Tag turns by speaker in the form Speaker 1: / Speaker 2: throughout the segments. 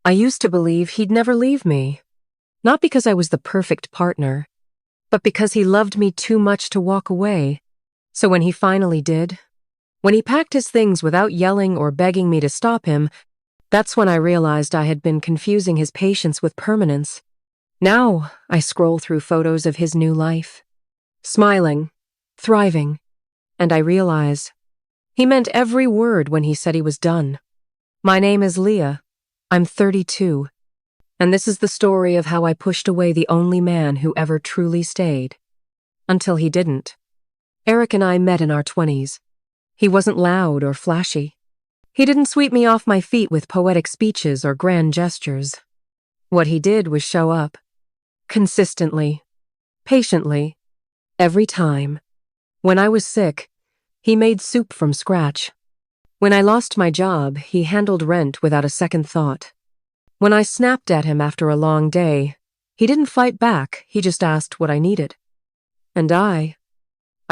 Speaker 1: I used to believe he'd never leave me, not because I was the perfect partner, but because he loved me too much to walk away. So when he finally did, when he packed his things without yelling or begging me to stop him, that's when I realized I had been confusing his patience with permanence. Now I scroll through photos of his new life, smiling, thriving, and I realize he meant every word when he said he was done. My name is Leah. I'm 32. And this is the story of how I pushed away the only man who ever truly stayed. Until he didn't. Eric and I met in our 20s. He wasn't loud or flashy. He didn't sweep me off my feet with poetic speeches or grand gestures. What he did was show up. Consistently. Patiently. Every time. When I was sick, he made soup from scratch. When I lost my job, he handled rent without a second thought. When I snapped at him after a long day, he didn't fight back, he just asked what I needed. And I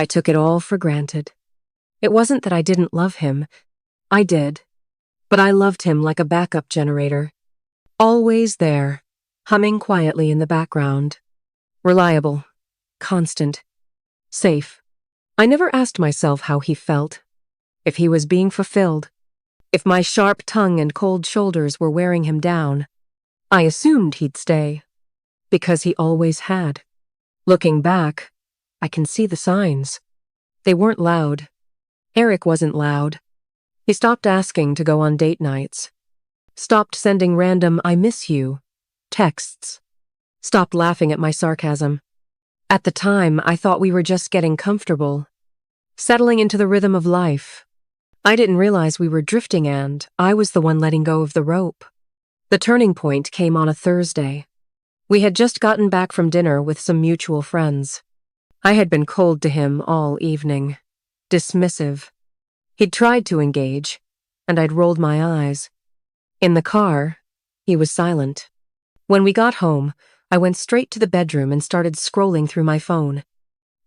Speaker 1: took it all for granted. It wasn't that I didn't love him. I did. But I loved him like a backup generator. Always there, humming quietly in the background. Reliable. Constant. Safe. I never asked myself how he felt. If he was being fulfilled. If my sharp tongue and cold shoulders were wearing him down. I assumed he'd stay. Because he always had. Looking back, I can see the signs. They weren't loud. Eric wasn't loud. He stopped asking to go on date nights. Stopped sending random "I miss you" texts. Stopped laughing at my sarcasm. At the time, I thought we were just getting comfortable. Settling into the rhythm of life. I didn't realize we were drifting and I was the one letting go of the rope. The turning point came on a Thursday. We had just gotten back from dinner with some mutual friends. I had been cold to him all evening. Dismissive. He'd tried to engage, and I'd rolled my eyes. In the car, he was silent. When we got home, I went straight to the bedroom and started scrolling through my phone.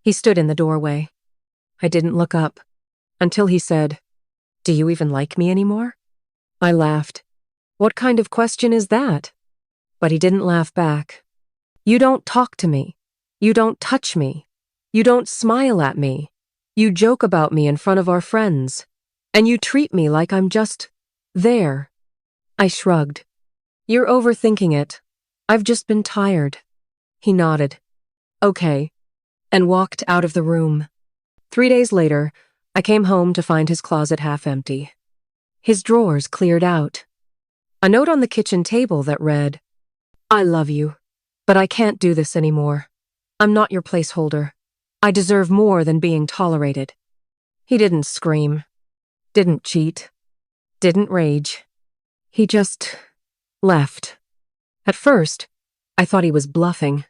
Speaker 1: He stood in the doorway. I didn't look up, until he said, "Do you even like me anymore?" I laughed. What kind of question is that? But he didn't laugh back. You don't talk to me. You don't touch me. You don't smile at me. You joke about me in front of our friends. And you treat me like I'm just there. I shrugged. You're overthinking it. I've just been tired. He nodded. Okay. And walked out of the room. 3 days later, I came home to find his closet half empty. His drawers cleared out. A note on the kitchen table that read, "I love you, but I can't do this anymore. I'm not your placeholder. I deserve more than being tolerated." He didn't scream, didn't cheat, didn't rage. He just left. At first, I thought he was bluffing,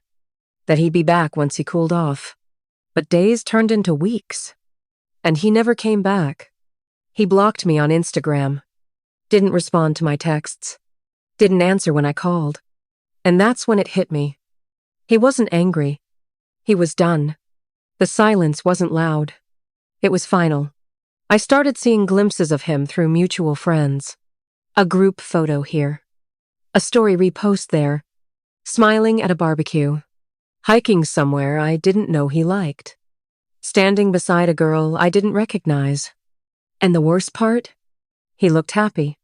Speaker 1: that he'd be back once he cooled off. But days turned into weeks. And he never came back. He blocked me on Instagram. Didn't respond to my texts. Didn't answer when I called. And that's when it hit me. He wasn't angry. He was done. The silence wasn't loud. It was final. I started seeing glimpses of him through mutual friends. A group photo here. A story repost there. Smiling at a barbecue. Hiking somewhere I didn't know he liked. Standing beside a girl I didn't recognize. And the worst part? He looked happy.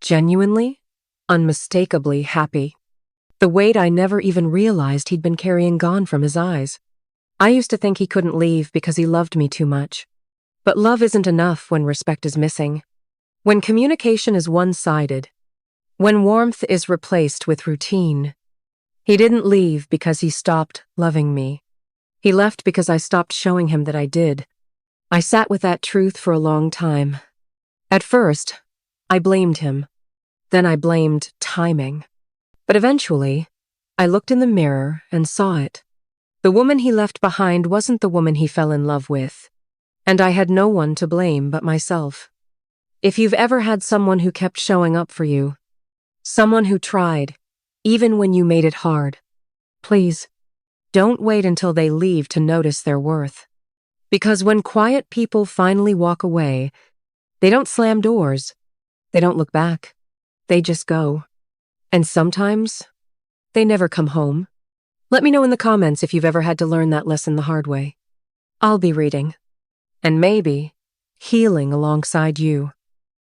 Speaker 1: Genuinely, unmistakably happy. The weight I never even realized he'd been carrying gone from his eyes. I used to think he couldn't leave because he loved me too much. But love isn't enough when respect is missing. When communication is one-sided. When warmth is replaced with routine. He didn't leave because he stopped loving me. He left because I stopped showing him that I did. I sat with that truth for a long time. At first, I blamed him. Then I blamed timing. But eventually, I looked in the mirror and saw it. The woman he left behind wasn't the woman he fell in love with. And I had no one to blame but myself. If you've ever had someone who kept showing up for you, someone who tried, even when you made it hard, please, don't wait until they leave to notice their worth. Because when quiet people finally walk away, they don't slam doors. They don't look back. They just go. And sometimes, they never come home. Let me know in the comments if you've ever had to learn that lesson the hard way. I'll be reading. And maybe healing alongside you.